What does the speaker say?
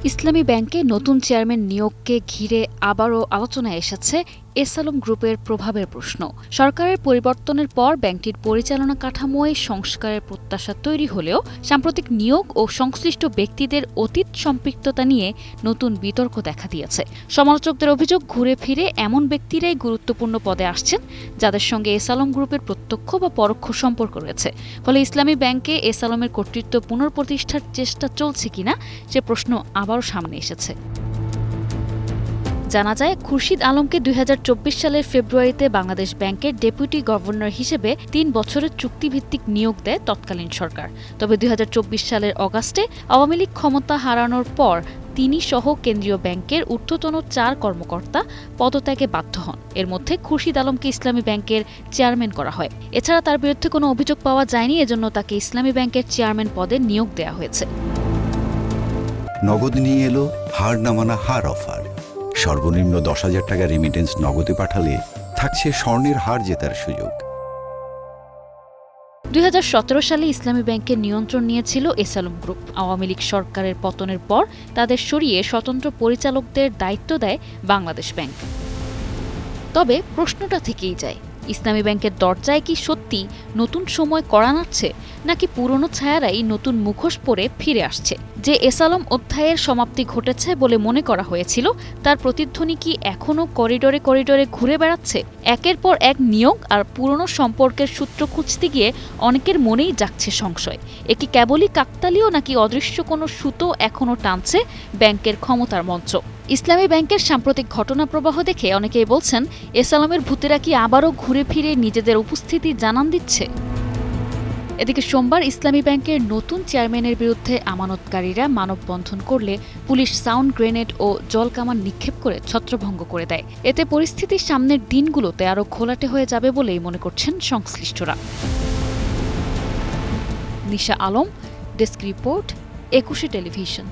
ইসলামী ব্যাংকে নতুন চেয়ারম্যান নিয়োগকে ঘিরে আবারও আলোচনায় এসেছে এস আলম গ্রুপের প্রভাবের প্রশ্ন। সরকারের পরিবর্তনের পর ব্যাংকটির পরিচালনা কাঠামোয় সংস্কারের প্রত্যাশা তৈরি হলেও সাম্প্রতিক নিয়োগ ও সংশ্লিষ্ট ব্যক্তিদের অতীত সম্পৃক্ততা নিয়ে নতুন বিতর্ক দেখা দিয়েছে। সমালোচকদের অভিযোগ, ঘুরে ফিরে এমন ব্যক্তিরাই গুরুত্বপূর্ণ পদে আসছেন যাদের সঙ্গে এস আলম গ্রুপের প্রত্যক্ষ বা পরোক্ষ সম্পর্ক রয়েছে। ফলে ইসলামী ব্যাংকে এস আলমের কর্তৃত্ব পুনঃপ্রতিষ্ঠার চেষ্টা চলছে কিনা সে প্রশ্ন আবারও সামনে এসেছে। জানা যায়, খুরশিদ আলমকে ২০২৪ সালের ফেব্রুয়ারিতে বাংলাদেশ ব্যাংকের ডেপুটি গভর্নর হিসেবে ৩ বছরের চুক্তিভিত্তিক নিয়োগ দেয় তৎকালীন সরকার। তবে ২০২৪ সালের অগাস্টে আওয়ামী লীগ ক্ষমতা হারানোর পর তিনি সহ কেন্দ্রীয় ব্যাংকের ঊর্ধ্বতন ৪ কর্মকর্তা পদত্যাগে বাধ্য হন। এর মধ্যে খুরশিদ আলমকে ইসলামী ব্যাংকের চেয়ারম্যান করা হয়। এছাড়া তার বিরুদ্ধে কোনো অভিযোগ পাওয়া যায়নি, এজন্য তাকে ইসলামী ব্যাংকের চেয়ারম্যান পদে নিয়োগ দেওয়া হয়েছে। নগদ নিয়ে এলো হার না মানা হার অফার। সর্বনিম্ন ১০,০০০ টাকা রেমিটেন্স নগদে পাঠালে থাকছে স্বর্ণের হার জেতার সুযোগ। ২০১৭ সালে ইসলামী ব্যাংকের নিয়ন্ত্রণ নিয়েছিল এস আলম গ্রুপ। আওয়ামী লীগ সরকারের পতনের পর তাদের সরিয়ে স্বতন্ত্র পরিচালকদের দায়িত্ব দেয় বাংলাদেশ ব্যাংক। তবে প্রশ্নটা থেকেই যায়, ইসলামী ব্যাংকের দরজায় কি সত্যি নতুন সময় কড়া নাড়ছে, নাকি পুরনো ছায়ারাই নতুন মুখোশ পরে ফিরে আসছে? যে এস আলম অধ্যায়ের সমাপ্তি ঘটেছে বলে মনে করা হয়েছিল, তার প্রতিধ্বনি কি এখনও করিডোরে করিডোরে ঘুরে বেড়াচ্ছে? একের পর এক নিয়োগ আর পুরনো সম্পর্কের সূত্র খুঁজতে গিয়ে অনেকের মনেই জাগছে সংশয়। এ কি কেবলই কাকতালীয়, নাকি অদৃশ্য কোনো সুতো এখনও টানছে ব্যাংকের ক্ষমতার মঞ্চ? ইসলামী ব্যাংকের সাম্প্রতিক ঘটনা প্রবাহ দেখে অনেকেই বলছেন, এস আলমের ভূতেরা কি আবারও ঘুরে ফিরে নিজেদের উপস্থিতি জানান দিচ্ছে? এদিকে সোমবার ইসলামী ব্যাংকের নতুন চেয়ারম্যানের বিরুদ্ধে আমানতকারীরা মানববন্ধন করলে পুলিশ সাউন্ড গ্রেনেড ও জলকামান নিক্ষেপ করে ছত্রভঙ্গ করে দেয়। এতে পরিস্থিতি সামনের দিনগুলোতে আরও ঘোলাটে হয়ে যাবে বলেই মনে করছেন সংশ্লিষ্টরা। নিশা আলম, ডেস্ক রিপোর্ট, ২১ টেলিভিশন।